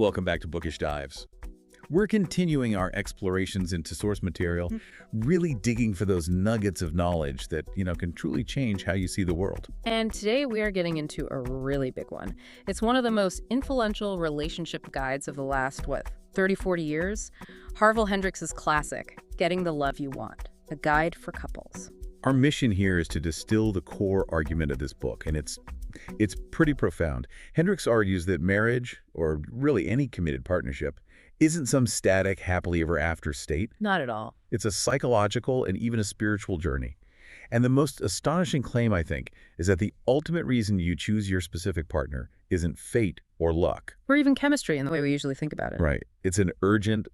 Welcome back to Bookish Dives. We're continuing our explorations into source material, really digging for those nuggets of knowledge that, can truly change how you see the world. And today we are getting into a really big one. It's one of the most influential relationship guides of the last, 30, 40 years? Harville Hendrix's classic, Getting the Love You Want, a guide for couples. Our mission here is to distill the core argument of this book, and it's pretty profound. Hendrix argues that marriage, or really any committed partnership, isn't some static, happily ever after state. Not at all. It's a psychological and even a spiritual journey. And the most astonishing claim, I think, is that the ultimate reason you choose your specific partner isn't fate or luck. Or even chemistry in the way we usually think about it. Right. It's an urgent,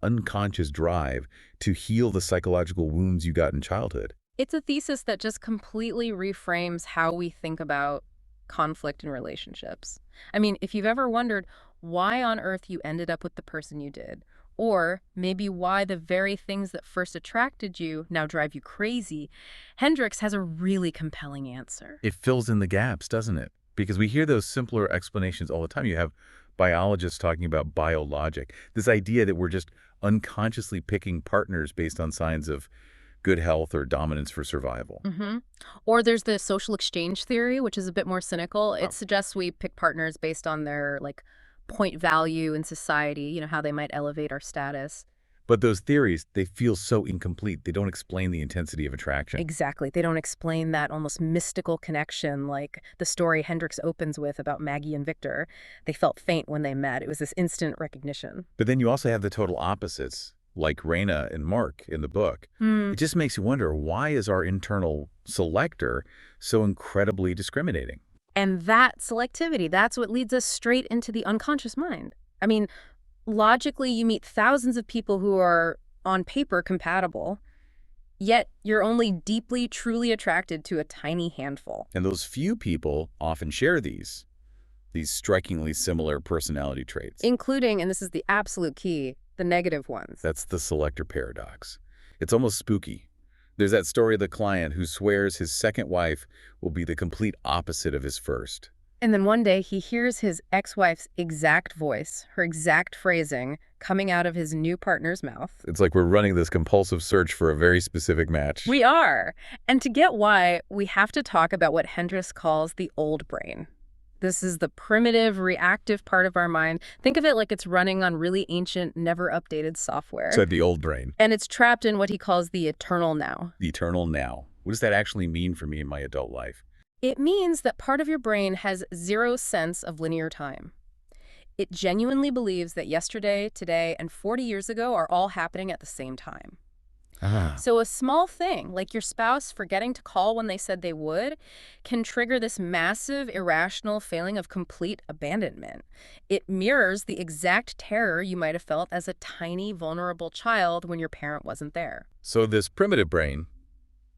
unconscious drive to heal the psychological wounds you got in childhood. It's a thesis that just completely reframes how we think about conflict in relationships. I mean, if you've ever wondered why on earth you ended up with the person you did, or maybe why the very things that first attracted you now drive you crazy, Hendrix has a really compelling answer. It fills in the gaps, doesn't it? Because we hear those simpler explanations all the time. You have biologists talking about biologic, this idea that we're just unconsciously picking partners based on signs of good health or dominance for survival. Or there's the social exchange theory, which is a bit more cynical. It suggests we pick partners based on their point value in society, how they might elevate our status. But those theories, they feel so incomplete. They don't explain the intensity of attraction. Exactly. They don't explain that almost mystical connection like the story Hendrix opens with about Maggie and Victor. They felt faint when they met. It was this instant recognition. But then you also have the total opposites, like Raina and Mark in the book. It just makes you wonder, why is our internal selector so incredibly discriminating? And that selectivity, that's what leads us straight into the unconscious mind. I mean, logically, you meet thousands of people who are, on paper, compatible, yet you're only deeply, truly attracted to a tiny handful. And those few people often share these strikingly similar personality traits. Including, and this is the absolute key, the negative ones. That's the selector paradox. It's almost spooky. There's that story of the client who swears his second wife will be the complete opposite of his first. And then one day he hears his ex-wife's exact voice, her exact phrasing, coming out of his new partner's mouth. It's like we're running this compulsive search for a very specific match. We are. And to get why, we have to talk about what Hendrix calls the old brain. This is the primitive, reactive part of our mind. Think of it like it's running on really ancient, never-updated software. So the old brain. And it's trapped in what he calls the eternal now. The eternal now. What does that actually mean for me in my adult life? It means that part of your brain has zero sense of linear time. It genuinely believes that yesterday, today, and 40 years ago are all happening at the same time. So a small thing, like your spouse forgetting to call when they said they would, can trigger this massive, irrational feeling of complete abandonment. It mirrors the exact terror you might have felt as a tiny, vulnerable child when your parent wasn't there. So this primitive brain,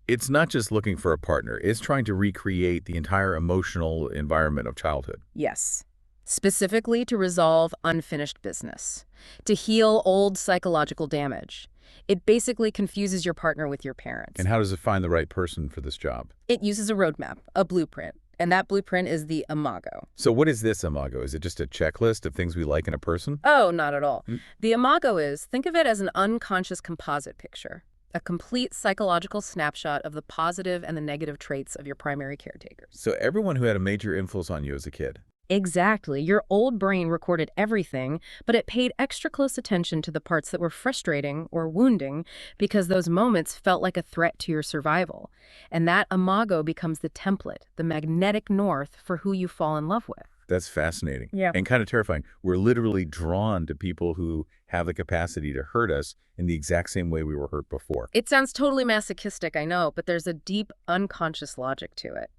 it's not just looking for a partner. It's trying to recreate the entire emotional environment of childhood. Yes. Specifically to resolve unfinished business, to heal old psychological damage. It basically confuses your partner with your parents. And how does it find the right person for this job? It uses a roadmap, a blueprint, and that blueprint is the imago. So what is this imago? Is it just a checklist of things we like in a person? Oh, not at all. The imago think of it as an unconscious composite picture, a complete psychological snapshot of the positive and the negative traits of your primary caretakers. So everyone who had a major influence on you as a kid. Exactly. Your old brain recorded everything, but it paid extra close attention to the parts that were frustrating or wounding because those moments felt like a threat to your survival. And that imago becomes the template, the magnetic north for who you fall in love with. That's fascinating. Yeah. And kind of terrifying. We're literally drawn to people who have the capacity to hurt us in the exact same way we were hurt before. It sounds totally masochistic, I know, but there's a deep unconscious logic to it.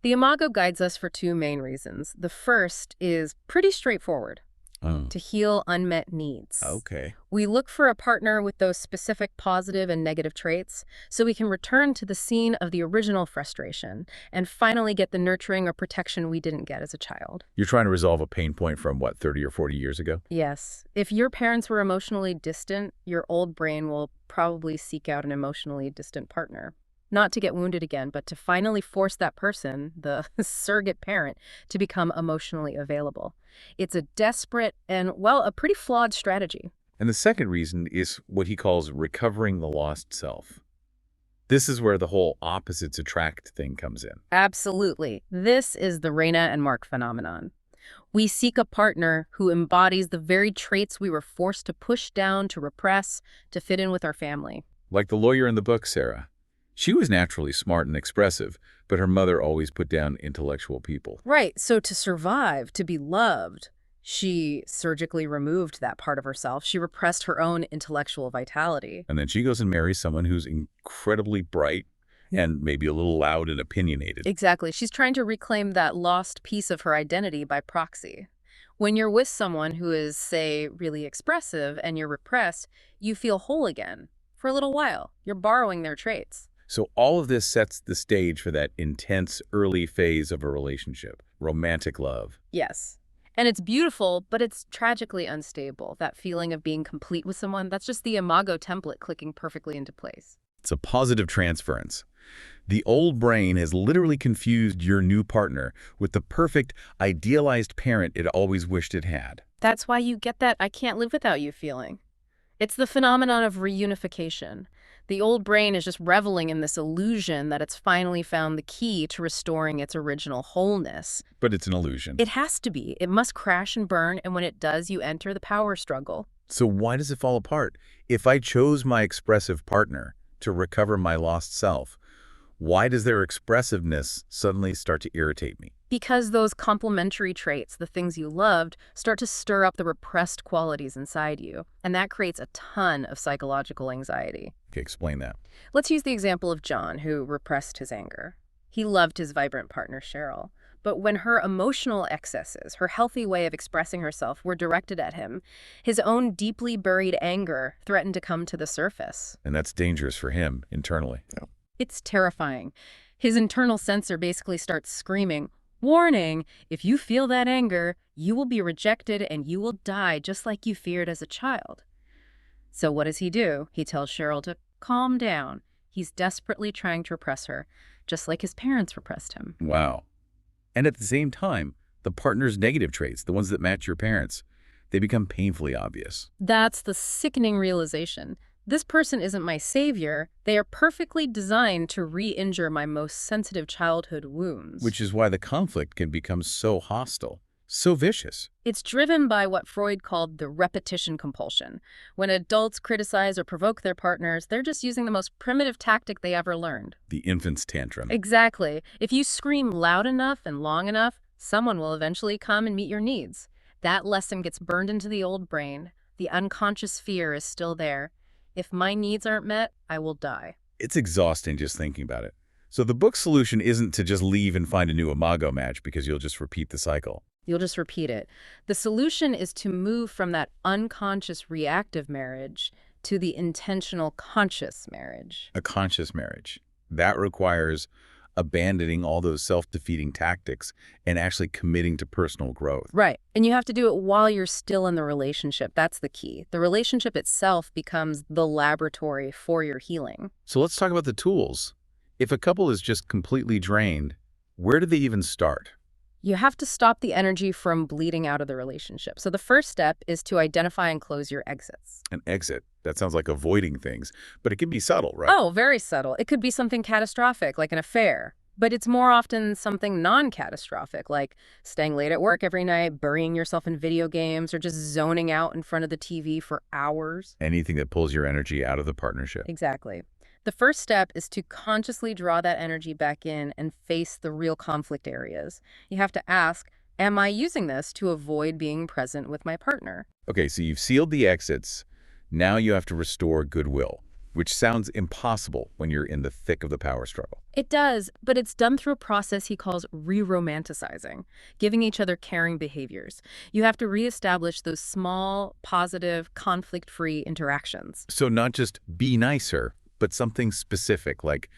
The imago guides us for two main reasons. The first is pretty straightforward. To heal unmet needs. Okay. We look for a partner with those specific positive and negative traits so we can return to the scene of the original frustration and finally get the nurturing or protection we didn't get as a child. You're trying to resolve a pain point from, 30 or 40 years ago? Yes. If your parents were emotionally distant, your old brain will probably seek out an emotionally distant partner. not to get wounded again, but to finally force that person, the surrogate parent, to become emotionally available. It's a desperate and, well, a pretty flawed strategy. And the second reason is what he calls recovering the lost self. This is where the whole opposites attract thing comes in. Absolutely. This is the Reina and Mark phenomenon. We seek a partner who embodies the very traits we were forced to push down, to repress, to fit in with our family. Like the lawyer in the book, Sarah. She was naturally smart and expressive, but her mother always put down intellectual people. Right. So to survive, to be loved, she surgically removed that part of herself. She repressed her own intellectual vitality. And then she goes and marries someone who's incredibly bright and maybe a little loud and opinionated. Exactly. She's trying to reclaim that lost piece of her identity by proxy. When you're with someone who is, say, really expressive and you're repressed, you feel whole again. For a little while, you're borrowing their traits. So all of this sets the stage for that intense early phase of a relationship, romantic love. Yes. And it's beautiful, but it's tragically unstable. That feeling of being complete with someone, that's just the imago template clicking perfectly into place. It's a positive transference. The old brain has literally confused your new partner with the perfect, idealized parent it always wished it had. That's why you get that "I can't live without you" feeling. It's the phenomenon of reunification. The old brain is just reveling in this illusion that it's finally found the key to restoring its original wholeness. But it's an illusion. It has to be. It must crash and burn, and when it does, you enter the power struggle. So why does it fall apart? If I chose my expressive partner to recover my lost self, why does their expressiveness suddenly start to irritate me? Because those complementary traits, the things you loved, start to stir up the repressed qualities inside you, and that creates a ton of psychological anxiety. Okay, explain that. Let's use the example of John, who repressed his anger. He loved his vibrant partner, Cheryl, but when her emotional excesses, her healthy way of expressing herself, were directed at him, his own deeply buried anger threatened to come to the surface. And that's dangerous for him internally. Yeah. It's terrifying. His internal censor basically starts screaming, "Warning, if you feel that anger, you will be rejected and you will die just like you feared as a child." So what does he do? He tells Cheryl to calm down. He's desperately trying to repress her, just like his parents repressed him. Wow. And at the same time, the partner's negative traits, the ones that match your parents, they become painfully obvious. That's the sickening realization. This person isn't my savior. They are perfectly designed to re-injure my most sensitive childhood wounds. Which is why the conflict can become so hostile, so vicious. It's driven by what Freud called the repetition compulsion. When adults criticize or provoke their partners, they're just using the most primitive tactic they ever learned. The infant's tantrum. Exactly. If you scream loud enough and long enough, someone will eventually come and meet your needs. That lesson gets burned into the old brain. The unconscious fear is still there. If my needs aren't met, I will die. It's exhausting just thinking about it. So the book's solution isn't to just leave and find a new imago match because you'll just repeat the cycle. You'll just repeat it. The solution is to move from that unconscious reactive marriage to the intentional conscious marriage. A conscious marriage. That requires abandoning all those self-defeating tactics and actually committing to personal growth. Right. And you have to do it while you're still in the relationship. That's the key. The relationship itself becomes the laboratory for your healing. So let's talk about the tools. If a couple is just completely drained, where do they even start? You have to stop the energy from bleeding out of the relationship. So the first step is to identify and close your exits. An exit. That sounds like avoiding things, but it can be subtle, right? Oh, very subtle. It could be something catastrophic, like an affair. But it's more often something non-catastrophic, like staying late at work every night, burying yourself in video games, or just zoning out in front of the TV for hours. Anything that pulls your energy out of the partnership. Exactly. The first step is to consciously draw that energy back in and face the real conflict areas. You have to ask, am I using this to avoid being present with my partner? Okay, so you've sealed the exits. Now you have to restore goodwill, which sounds impossible when you're in the thick of the power struggle. It does, but it's done through a process he calls re-romanticizing, giving each other caring behaviors. You have to reestablish those small, positive, conflict-free interactions. So not just be nicer, but something specific like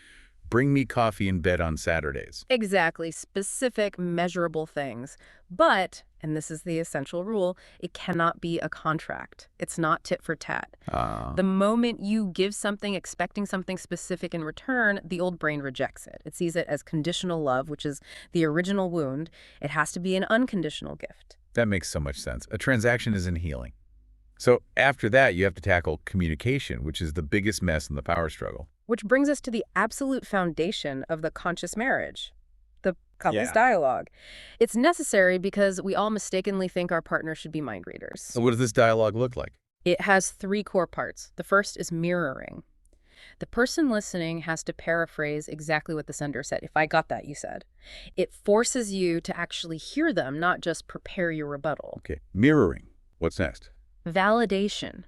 bring me coffee in bed on Saturdays. Exactly, specific, measurable things. But, and this is the essential rule, it cannot be a contract. It's not tit for tat. Ah, The moment you give something expecting something specific in return, the old brain rejects it. It sees it as conditional love, which is the original wound. It has to be an unconditional gift. that makes so much sense. A transaction isn't healing. So after that, you have to tackle communication, which is the biggest mess in the power struggle. Which brings us to the absolute foundation of the conscious marriage, the couple's Yeah. dialogue. It's necessary because we all mistakenly think our partner should be mind readers. So what does this dialogue look like? It has three core parts. The first is mirroring. The person listening has to paraphrase exactly what the sender said. If I got that, you said. It forces you to actually hear them, not just prepare your rebuttal. Okay, mirroring. What's next? Validation.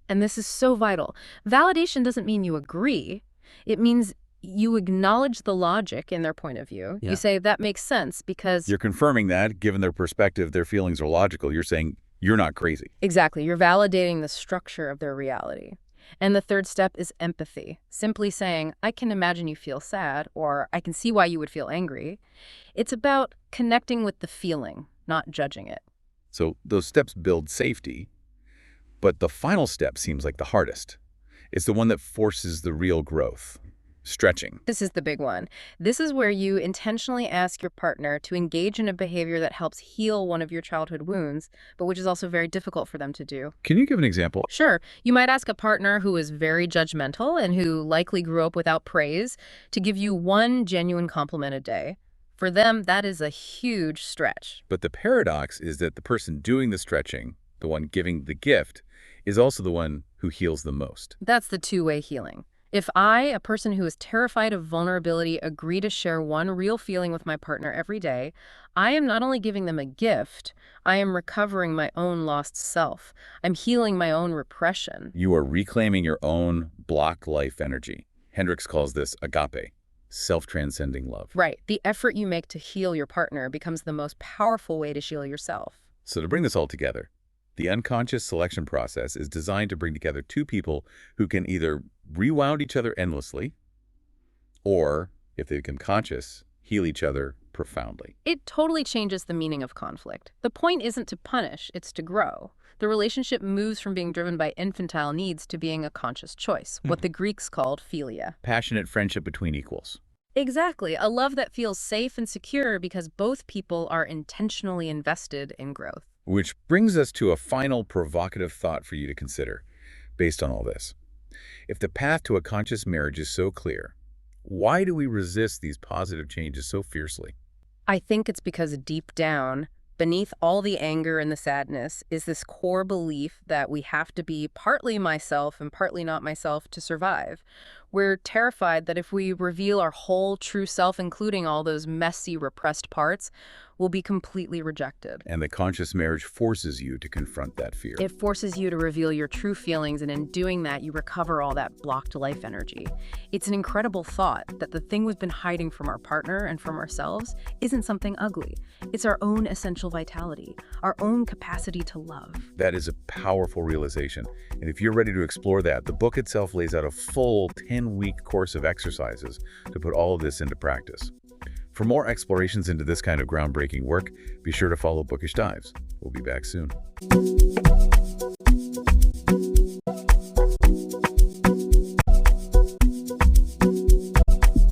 And this is so vital. Validation doesn't mean you agree. It means you acknowledge the logic in their point of view. Yeah. You say, that makes sense because... You're confirming that, given their perspective, their feelings are logical. You're saying you're not crazy. Exactly. You're validating the structure of their reality. And the third step is empathy. Simply saying, I can imagine you feel sad, or I can see why you would feel angry. It's about connecting with the feeling, not judging it. So those steps build safety, but the final step seems like the hardest. It's the one that forces the real growth. Stretching. This is the big one. This is where you intentionally ask your partner to engage in a behavior that helps heal one of your childhood wounds, but which is also very difficult for them to do. Can you give an example? Sure, you might ask a partner who is very judgmental and who likely grew up without praise to give you one genuine compliment a day. For them, that is a huge stretch. But the paradox is that the person doing the stretching, the one giving the gift, is also the one who heals the most. That's the two-way healing. If I, a person who is terrified of vulnerability, agree to share one real feeling with my partner every day, I am not only giving them a gift, I am recovering my own lost self. I'm healing my own repression. You are reclaiming your own block life energy. Hendrix calls this agape, self-transcending love. Right. The effort you make to heal your partner becomes the most powerful way to heal yourself. So to bring this all together, the unconscious selection process is designed to bring together two people who can either rewound each other endlessly, or, if they become conscious, heal each other profoundly. It totally changes the meaning of conflict. The point isn't to punish, it's to grow. The relationship moves from being driven by infantile needs to being a conscious choice, what the Greeks called philia. Passionate friendship between equals. Exactly. A love that feels safe and secure because both people are intentionally invested in growth. Which brings us to a final provocative thought for you to consider, based on all this. If the path to a conscious marriage is so clear, why do we resist these positive changes so fiercely? I think it's because deep down, beneath all the anger and the sadness, is this core belief that we have to be partly myself and partly not myself to survive. We're terrified that if we reveal our whole true self, including all those messy, repressed parts, we'll be completely rejected. And the conscious marriage forces you to confront that fear. It forces you to reveal your true feelings, and in doing that, you recover all that blocked life energy. It's an incredible thought that the thing we've been hiding from our partner and from ourselves isn't something ugly. It's our own essential vitality, our own capacity to love. That is a powerful realization. And if you're ready to explore that, the book itself lays out a full 10-week course of exercises to put all of this into practice. For more explorations into this kind of groundbreaking work, be sure to follow Bookish Dives. We'll be back soon.